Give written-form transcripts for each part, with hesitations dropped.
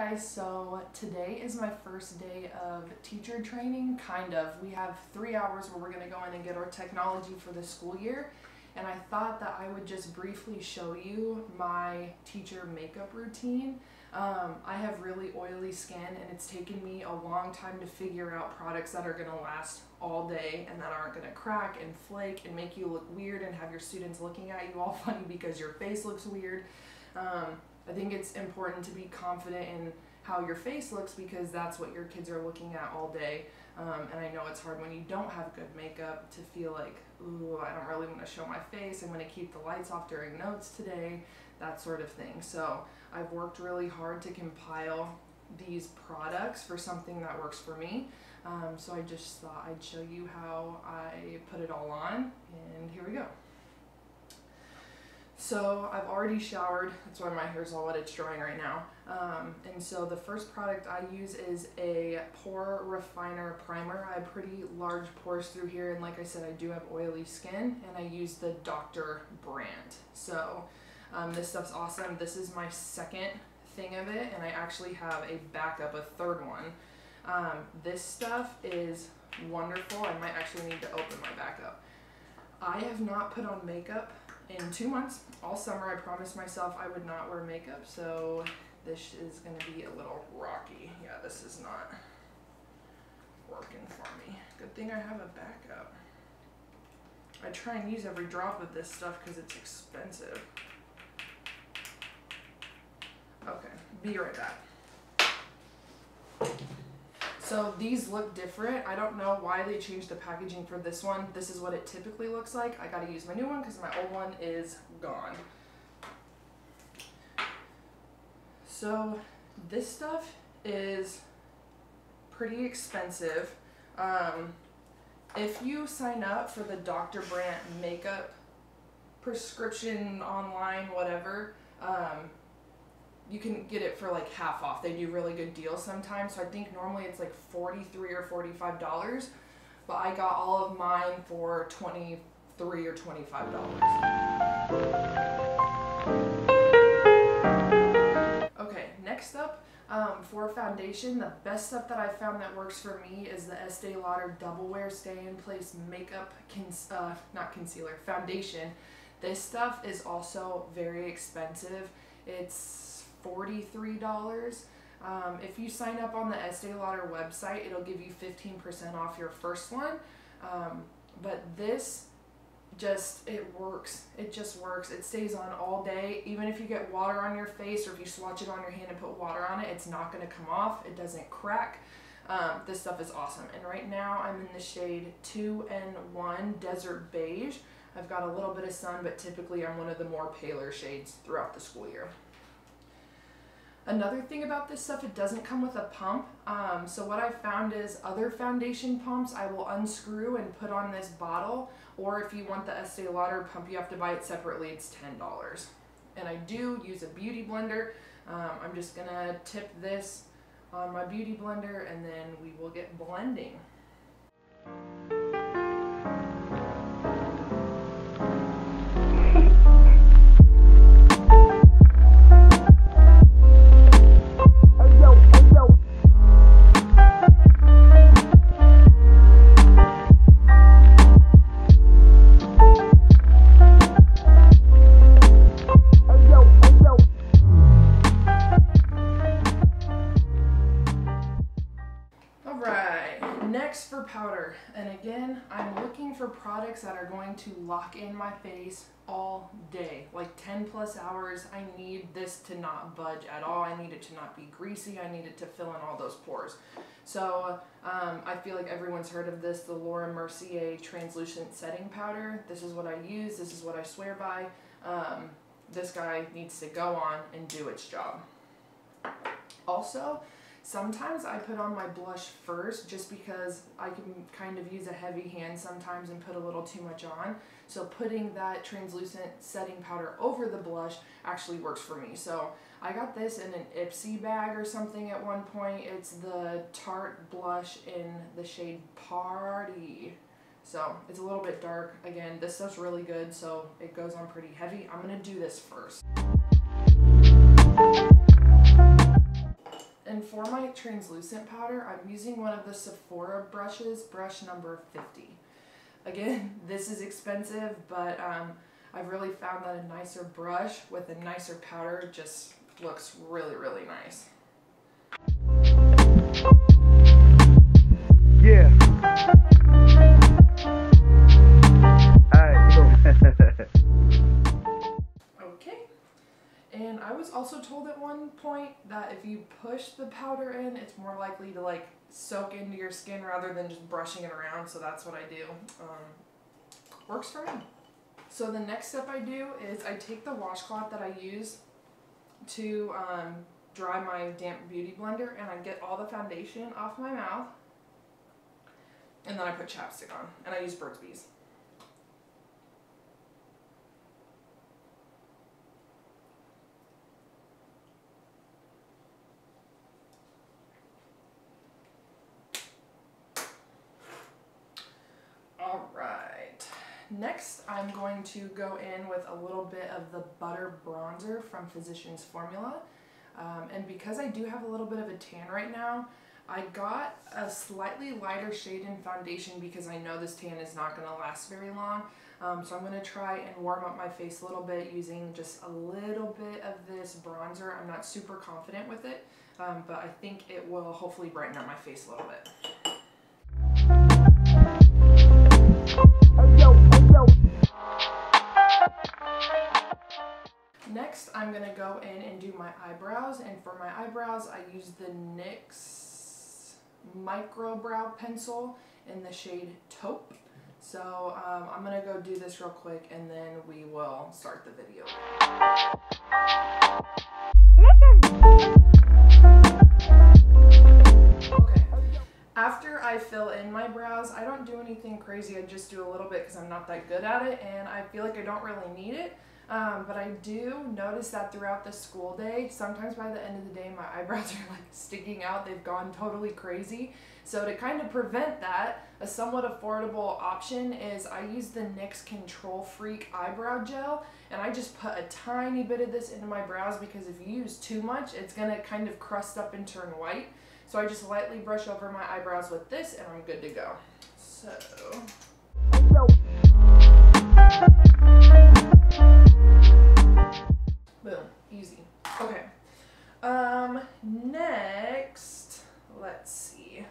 guys, so today is my first day of teacher training, kind of. We have 3 hours where we're going to go in and get our technology for the school year, and I thought that I would just briefly show you my teacher makeup routine. I have really oily skin, and it's taken me a long time to figure out products that are going to last all day and that aren't going to crack and flake and make you look weird and have your students looking at you all funny because your face looks weird. I think it's important to be confident in how your face looks because that's what your kids are looking at all day. And I know it's hard when you don't have good makeup to feel like, ooh, I don't really want to show my face. I'm going to keep the lights off during notes today, that sort of thing. So I've worked really hard to compile these products for something that works for me. So I just thought I'd show you how I put it all on, and here we go. So I've already showered, that's why my hair's all wet, it's drying right now. And so the first product I use is a pore refiner primer. I have pretty large pores through here, and like I said, I do have oily skin, and I use the Dr. brand. So this stuff's awesome. This is my second thing of it, and I actually have a backup, a third one. This stuff is wonderful. I might actually need to open my backup. I have not put on makeup in 2 months. All summer I promised myself I would not wear makeup, so this is going to be a little rocky. Yeah, this is not working for me. Good thing I have a backup. I try and use every drop of this stuff because it's expensive. Okay, be right back. So these look different. I don't know why they changed the packaging for this one. This is what it typically looks like. I gotta use my new one because my old one is gone. So this stuff is pretty expensive. If you sign up for the Dr. brand makeup prescription online, whatever, you can get it for like half off. They do really good deals sometimes. So I think normally it's like $43 or $45, but I got all of mine for $23 or $25. Okay, next up, for foundation, the best stuff that I found that works for me is the Estee Lauder Double Wear Stay in Place Makeup, not concealer, foundation. This stuff is also very expensive. It's $43. If you sign up on the Estee Lauder website, it'll give you 15% off your first one. But this it works. It just works. It stays on all day. Even if you get water on your face or if you swatch it on your hand and put water on it, it's not going to come off. It doesn't crack. This stuff is awesome. And right now I'm in the shade 2N1 Desert Beige. I've got a little bit of sun, but typically I'm one of the more paler shades throughout the school year. Another thing about this stuff, it doesn't come with a pump. So what I've found is other foundation pumps I will unscrew and put on this bottle, or if you want the Estee Lauder pump, you have to buy it separately. It's $10. And I do use a beauty blender. I'm just gonna tip this on my beauty blender and then we will get blending. Next for powder, and again, I'm looking for products that are going to lock in my face all day, like 10 plus hours. I need this to not budge at all. I need it to not be greasy. I need it to fill in all those pores. So I feel like everyone's heard of this, the Laura Mercier translucent setting powder. This is what I use. This is what I swear by. This guy needs to go on and do its job. Also, sometimes I put on my blush first just because I can kind of use a heavy hand sometimes and put a little too much on. So putting that translucent setting powder over the blush actually works for me. So I got this in an Ipsy bag or something at one point. It's the Tarte blush in the shade Party. So it's a little bit dark. Again, this stuff's really good, so it goes on pretty heavy. I'm gonna do this first. for my translucent powder, I'm using one of the Sephora brushes, brush number 50. Again, this is expensive, but I've really found that a nicer brush with a nicer powder just looks really, really nice. Yeah. Okay. And I was also told at one point that if you push the powder in, it's more likely to like soak into your skin rather than just brushing it around, so that's what I do. Works for me. So the next step I do is I take the washcloth that I use to dry my damp beauty blender, and I get all the foundation off my mouth, and then I put chapstick on, and I use Burt's Bees. Alright, next I'm going to go in with a little bit of the Butter Bronzer from Physicians Formula. And because I do have a little bit of a tan right now, I got a slightly lighter shade in foundation because I know this tan is not going to last very long. So I'm going to try and warm up my face a little bit using just a little bit of this bronzer. I'm not super confident with it, but I think it will hopefully brighten up my face a little bit. Next, I'm going to go in and do my eyebrows, and for my eyebrows I use the NYX Micro Brow Pencil in the shade Taupe. So I'm going to go do this real quick and then we will start the video. Okay, after I fill in my brows, I don't do anything crazy, I just do a little bit because I'm not that good at it and I feel like I don't really need it. But I do notice that throughout the school day, sometimes by the end of the day, my eyebrows are like sticking out. They've gone totally crazy. So to kind of prevent that, a somewhat affordable option is I use the NYX Control Freak Eyebrow Gel, and I just put a tiny bit of this into my brows because if you use too much, it's going to kind of crust up and turn white. So I just lightly brush over my eyebrows with this and I'm good to go. So... boom, easy. Okay. Next, let's see.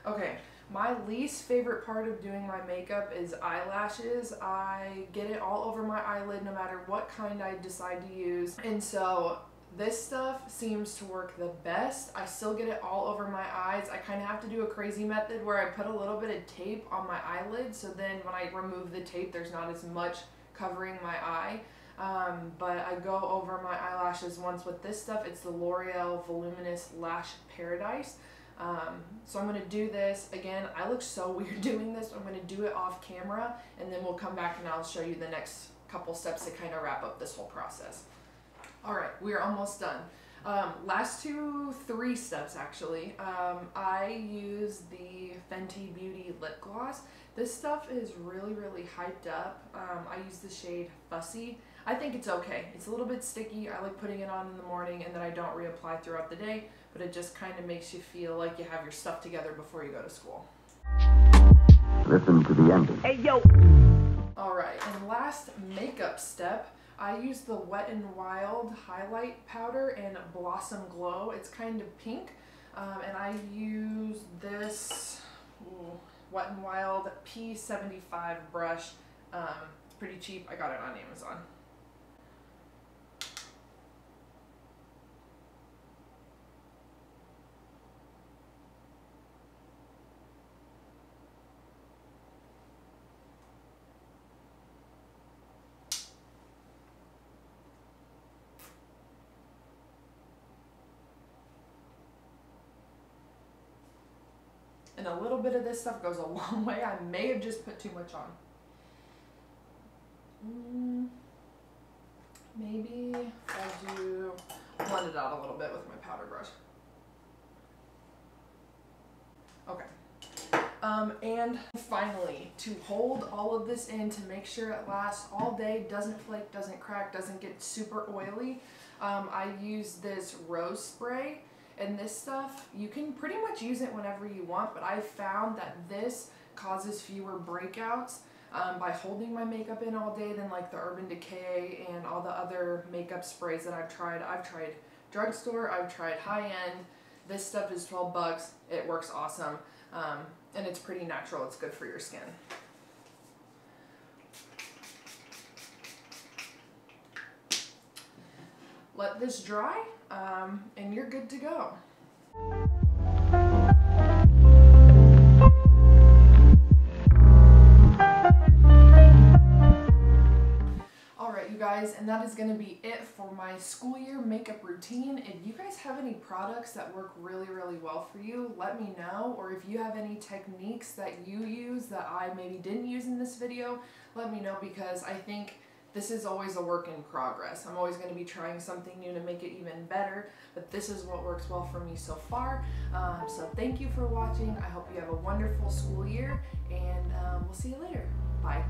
Okay, my least favorite part of doing my makeup is eyelashes. I get it all over my eyelid no matter what kind I decide to use. And so this stuff seems to work the best. I still get it all over my eyes. I kind of have to do a crazy method where I put a little bit of tape on my eyelid, so then when I remove the tape, there's not as much covering my eye. But I go over my eyelashes once with this stuff. It's the L'Oreal Voluminous Lash Paradise. So I'm going to do this. Again, I look so weird doing this. I'm going to do it off camera and then we'll come back and I'll show you the next couple steps to kind of wrap up this whole process. Alright, we are almost done. Last 3 steps actually. I use the Fenty Beauty Lip Gloss. This stuff is really, really hyped up. I use the shade Fussy. I think it's okay. It's a little bit sticky. I like putting it on in the morning and then I don't reapply throughout the day, but it just kind of makes you feel like you have your stuff together before you go to school. Listen to the ending. Hey, yo! Alright, and last makeup step, I use the Wet n Wild highlight powder in Blossom Glow. It's kind of pink, and I use this Wet n Wild P75 brush. It's pretty cheap. I got it on Amazon. And a little bit of this stuff goes a long way. I may have just put too much on. Maybe I'll blend it out a little bit with my powder brush. Okay. And finally, to hold all of this in to make sure it lasts all day, doesn't flake, doesn't crack, doesn't get super oily, I use this rose spray. And this stuff, you can pretty much use it whenever you want, but I've found that this causes fewer breakouts by holding my makeup in all day than like the Urban Decay and all the other makeup sprays that I've tried. I've tried drugstore, I've tried high-end. This stuff is 12 bucks. It works awesome. And it's pretty natural. It's good for your skin. Let this dry, and you're good to go. Alright, you guys, and that is going to be it for my school year makeup routine. If you guys have any products that work really, really well for you, let me know. Or if you have any techniques that you use that I maybe didn't use in this video, let me know, because I think this is always a work in progress. I'm always going to be trying something new to make it even better, but this is what works well for me so far. So thank you for watching. I hope you have a wonderful school year, and we'll see you later. Bye.